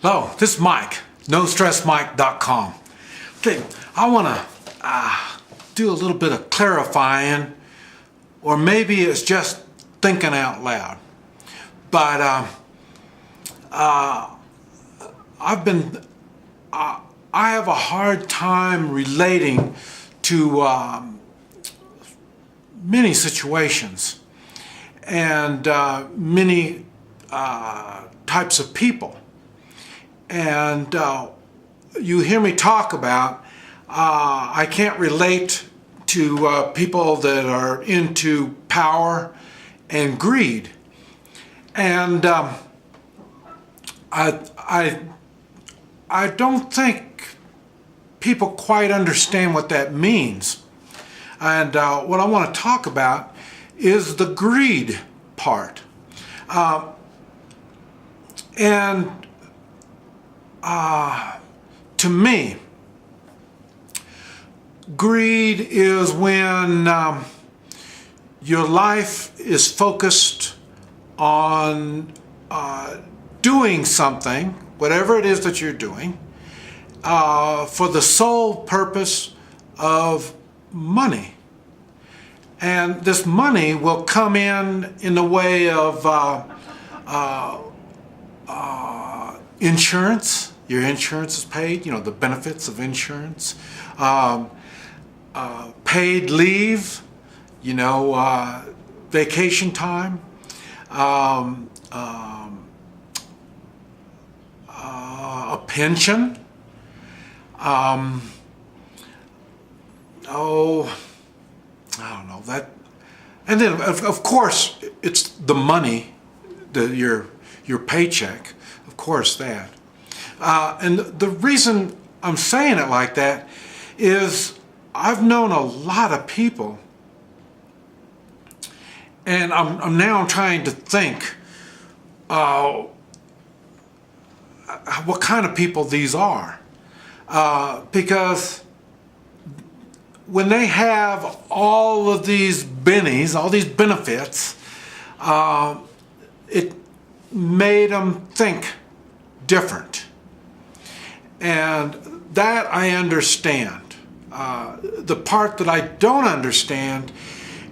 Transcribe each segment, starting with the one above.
Hello, this is Mike, NoStressMike.com. Okay, I want to do a little bit of clarifying, or maybe it's just thinking out loud. But I have a hard time relating to many situations and many types of people. And you hear me talk about, I can't relate to people that are into power and greed. And I don't think people quite understand what that means. And what I want to talk about is the greed part. To me, greed is when your life is focused on doing something, whatever it is that you're doing, for the sole purpose of money. And this money will come in the way of insurance. Your insurance is paid, the benefits of insurance. Paid leave, vacation time. A pension. I don't know that. And then, of course, it's the money, your paycheck. Of course, that. And the reason I'm saying it like that is I've known a lot of people, and I'm now trying to think what kind of people these are, because when they have all of these bennies, all these benefits, it made them think different. And that I understand. The part that I don't understand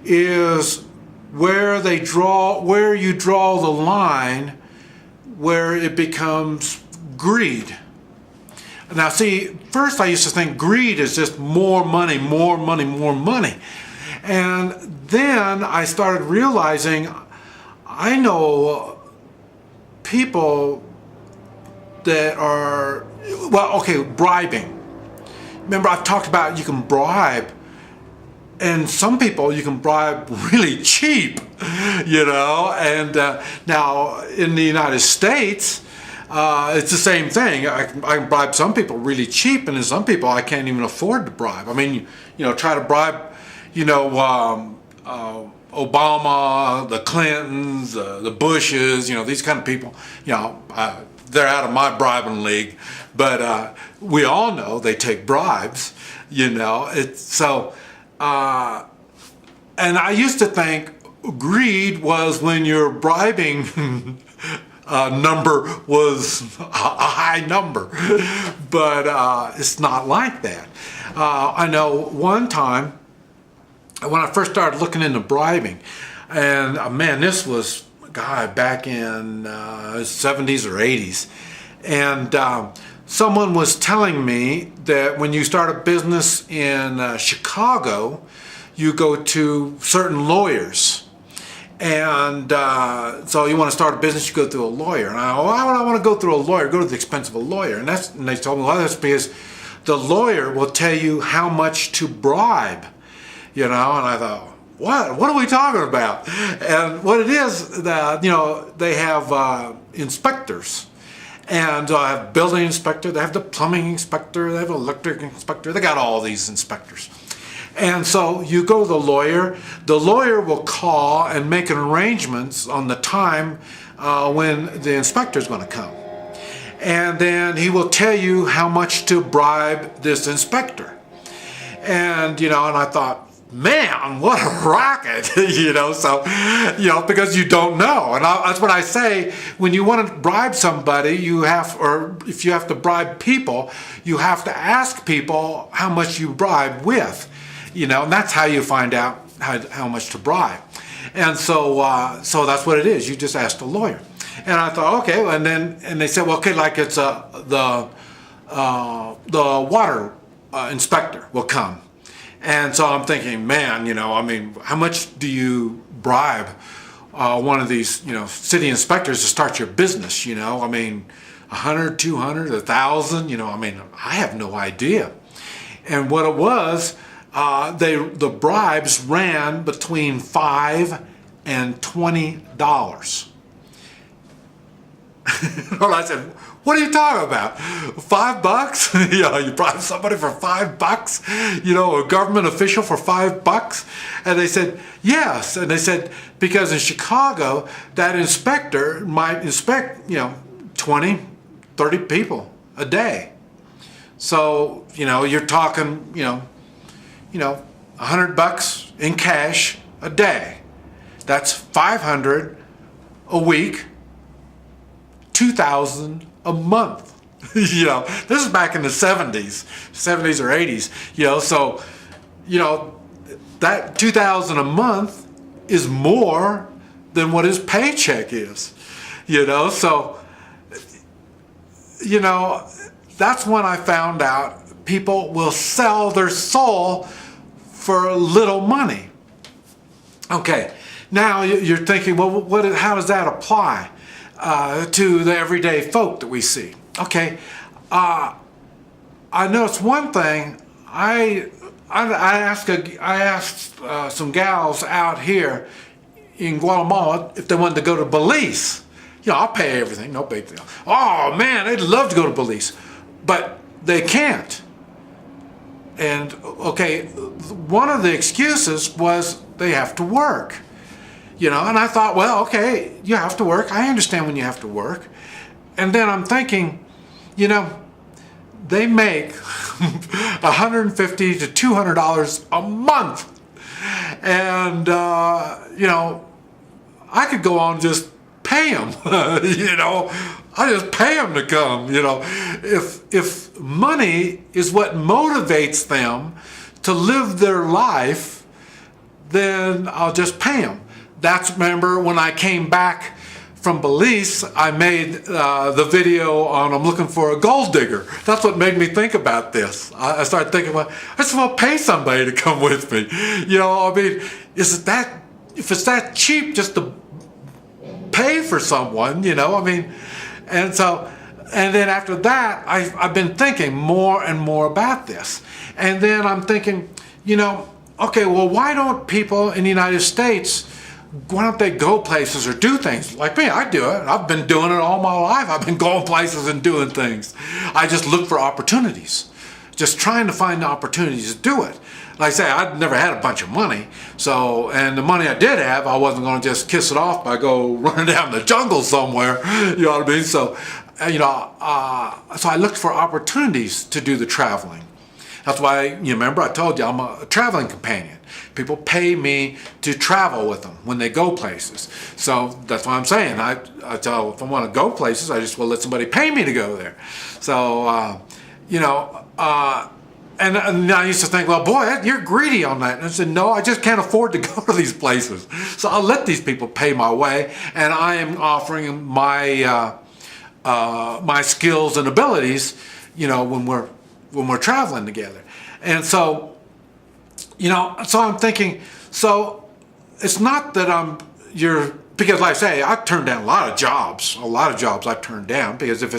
is where you draw the line where it becomes greed. Now see, first I used to think greed is just more money, more money, more money. And then I started realizing I know people that are, bribing. Remember, I've talked about you can bribe, and some people you can bribe really cheap, and now in the United States, it's the same thing. I can bribe some people really cheap, and then some people I can't even afford to bribe. I mean, try to bribe, Obama, the Clintons, the Bushes, these kind of people, they're out of my bribing league, but we all know they take bribes, It's so, and I used to think greed was when your bribing number was a high number, but it's not like that. I know one time when I first started looking into bribing, and man, this was back in 70s or 80s, and someone was telling me that when you start a business in Chicago, you go to certain lawyers, and so you want to start a business, you go through a lawyer. And why would I want to go through a lawyer? Go to the expense of a lawyer. And they told me, well, that's because the lawyer will tell you how much to bribe, and I thought, what are we talking about? And what it is that, they have inspectors, and they have building inspector, they have the plumbing inspector, they have electric inspector, they got all these inspectors. And so you go to the lawyer will call and make an arrangements on the time when the inspector is going to come. And then he will tell you how much to bribe this inspector. And, and I thought, man, what a racket, so, because you don't know. And that's what I say, when you want to bribe somebody, or if you have to bribe people, you have to ask people how much you bribe with, and that's how you find out how much to bribe. And so that's what it is. You just ask the lawyer. And I thought, okay, and they said, well, okay, like it's the water inspector will come. And so I'm thinking, man, how much do you bribe one of these, city inspectors to start your business? 100, 200, 1,000, I have no idea. And what it was, the bribes ran between $5 and $20. Well, I said, what are you talking about? $5? You bribe somebody for $5? A government official for $5? And they said, yes. And they said, because in Chicago, that inspector might inspect, 20, 30 people a day. So, you're talking, $100 in cash a day. That's $500 a week, $2,000 a month. This is back in the 70s or 80s, so, that $2,000 a month is more than what his paycheck is, so, that's when I found out people will sell their soul for little money. Okay, now you're thinking, well, how does that apply to the everyday folk that we see? Okay, I noticed one thing. I asked some gals out here in Guatemala if they wanted to go to Belize. I'll pay everything, no big deal. Oh man, they'd love to go to Belize, but they can't. And okay, one of the excuses was they have to work. And I thought, well, okay, you have to work. I understand when you have to work. And then I'm thinking, they make $150 to $200 a month. And, I could go on and just pay them, I just pay them to come, If money is what motivates them to live their life, then I'll just pay them. Remember when I came back from Belize, I made the video on I'm looking for a gold digger. That's what made me think about this. I started thinking, well, I just want to pay somebody to come with me. If it's that cheap just to pay for someone, and then after that, I've been thinking more and more about this. And then I'm thinking, okay, well, why don't people in the United States, why don't they go places or do things like me? I do it. I've been doing it all my life. I've been going places and doing things. I just look for opportunities, just trying to find the opportunities to do it. Like I say, I'd never had a bunch of money, and the money I did have, I wasn't going to just kiss it off by go running down the jungle somewhere, you know what I mean? So, so I looked for opportunities to do the traveling. That's why, remember I told you I'm a traveling companion. People pay me to travel with them when they go places. So that's what I'm saying. I tell, if I want to go places, I just will let somebody pay me to go there. So, and I used to think, well, boy, you're greedy on that. And I said, no, I just can't afford to go to these places. So I'll let these people pay my way, and I am offering my my skills and abilities, when we're traveling together. And so, so I'm thinking, so it's not that because like I say, I've turned down a lot of jobs I've turned down, because if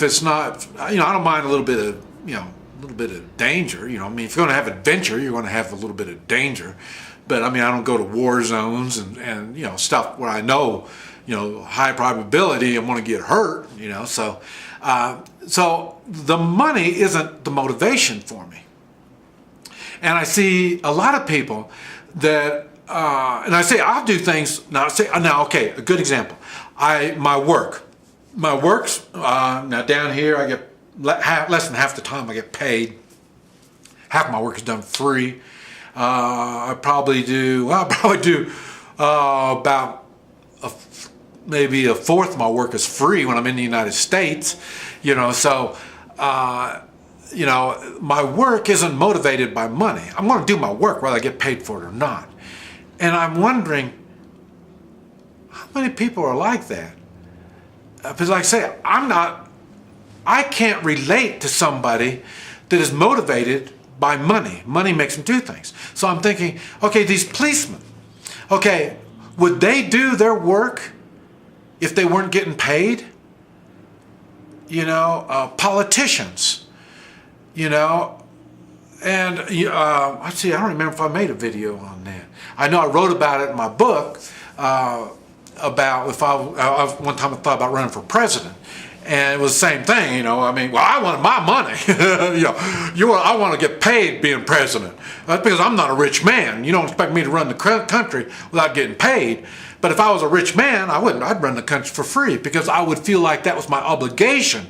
it's not, I don't mind a little bit of, a little bit of danger, if you're going to have adventure, you're going to have a little bit of danger. But I don't go to war zones and stuff where I know, high probability I'm going to get hurt, so the money isn't the motivation for me. And I see a lot of people that, and I say I'll do things, now okay, a good example, my work's, now down here I get less than half the time I get paid. Half my work is done free. I'll probably do about maybe a fourth of my work is free when I'm in the United States, so my work isn't motivated by money. I'm going to do my work whether I get paid for it or not. And I'm wondering how many people are like that. Because like I say, I can't relate to somebody that is motivated by money. Money makes them do things. So I'm thinking, okay, these policemen, okay, would they do their work if they weren't getting paid? Politicians, and let's see, I don't remember if I made a video on that. I know I wrote about it in my book, about if I one time I thought about running for president. And it was the same thing, I wanted my money. I want to get paid being president. That's because I'm not a rich man. You don't expect me to run the country without getting paid. But if I was a rich man, I wouldn't. I'd run the country for free because I would feel like that was my obligation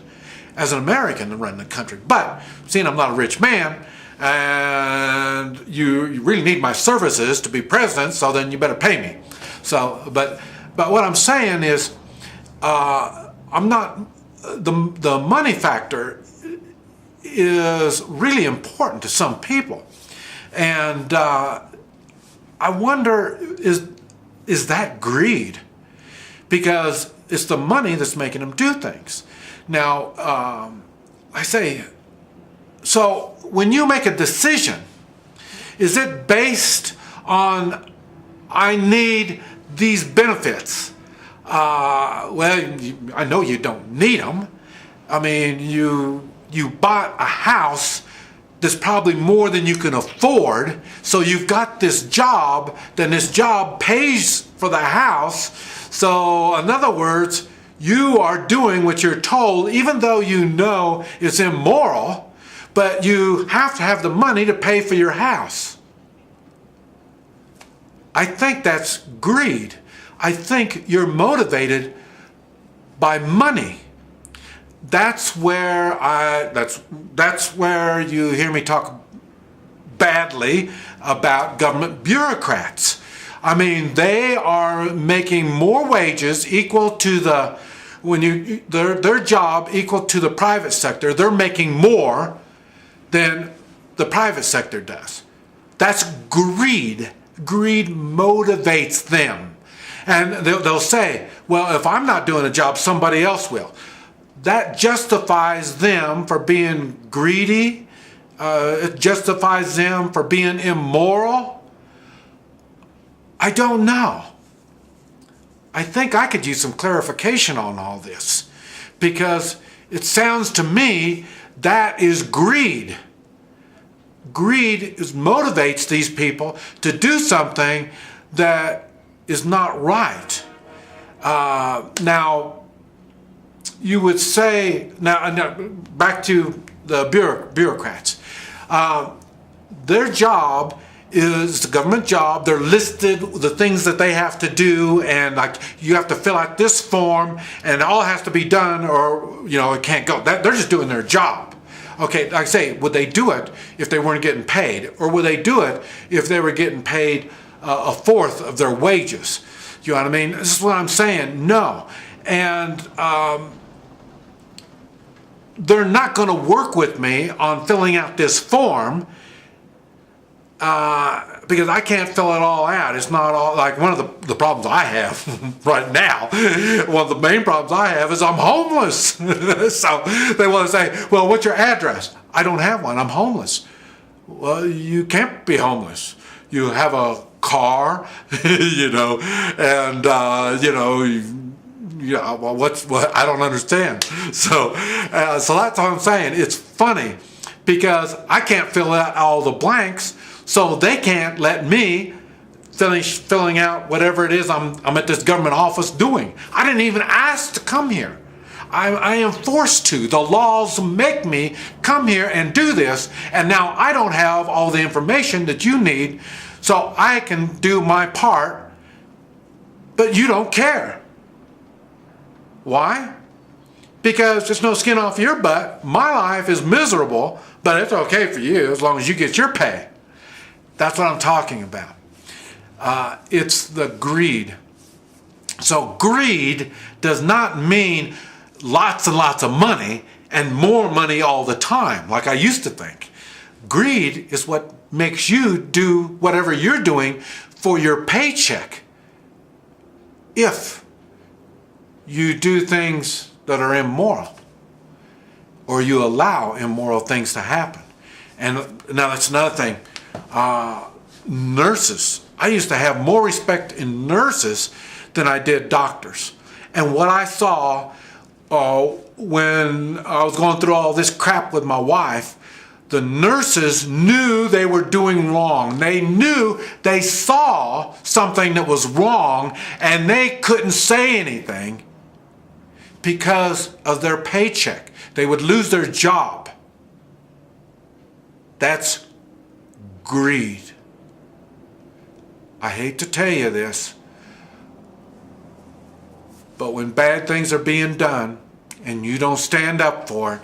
as an American to run the country. But seeing I'm not a rich man, and you really need my services to be president, so then you better pay me. So, but what I'm saying is, I'm not. The money factor is really important to some people, and I wonder, is that greed? Because it's the money that's making them do things. Now, I say, so when you make a decision, is it based on, I need these benefits? I know you don't need them. I mean, you bought a house that's probably more than you can afford, so you've got this job, then this job pays for the house. So in other words, you are doing what you're told, even though you know it's immoral, but you have to have the money to pay for your house. I think that's greed. I think you're motivated by money. That's where that's where you hear me talk badly about government bureaucrats. I mean, they are making more wages equal to their job equal to the private sector. They're making more than the private sector does. That's greed. Greed motivates them. And they'll say, well, if I'm not doing a job, somebody else will. That justifies them for being greedy. It justifies them for being immoral. I don't know. I think I could use some clarification on all this, because it sounds to me that is greed. Greed motivates these people to do something that is not right. Now, you would say, now back to the bureaucrats. Their job is the government job. They're listed, the things that they have to do, and like you have to fill out this form, and it all has to be done, or it can't go. They're just doing their job. Okay, like I say, would they do it if they weren't getting paid, or would they do it if they were getting paid a fourth of their wages? You know what I mean? This is what I'm saying. No, and they're not going to work with me on filling out this form. Because I can't fill it all out. It's not all, like one of the problems I have right now, one of the main problems I have is I'm homeless. So they want to say, well, what's your address? I don't have one. I'm homeless. Well, you can't be homeless. You have a car, and, well, what? I don't understand. So that's what I'm saying. It's funny because I can't fill out all the blanks. So they can't let me finish filling out whatever it is I'm at this government office doing. I didn't even ask to come here. I am forced to. The laws make me come here and do this, and now I don't have all the information that you need, so I can do my part, but you don't care. Why? Because there's no skin off your butt. My life is miserable, but it's okay for you as long as you get your pay. That's what I'm talking about. It's the greed. So greed does not mean lots and lots of money and more money all the time, like I used to think. Greed is what makes you do whatever you're doing for your paycheck. If you do things that are immoral, or you allow immoral things to happen. And now that's another thing. Nurses. I used to have more respect in nurses than I did doctors. And what I saw when I was going through all this crap with my wife, the nurses knew they were doing wrong. They knew, they saw something that was wrong, and they couldn't say anything because of their paycheck. They would lose their job. That's greed. I hate to tell you this, but when bad things are being done and you don't stand up for it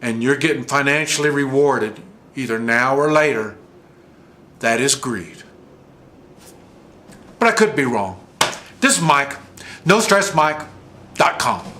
and you're getting financially rewarded either now or later, that is greed. But I could be wrong. This is Mike, NoStressMike.com.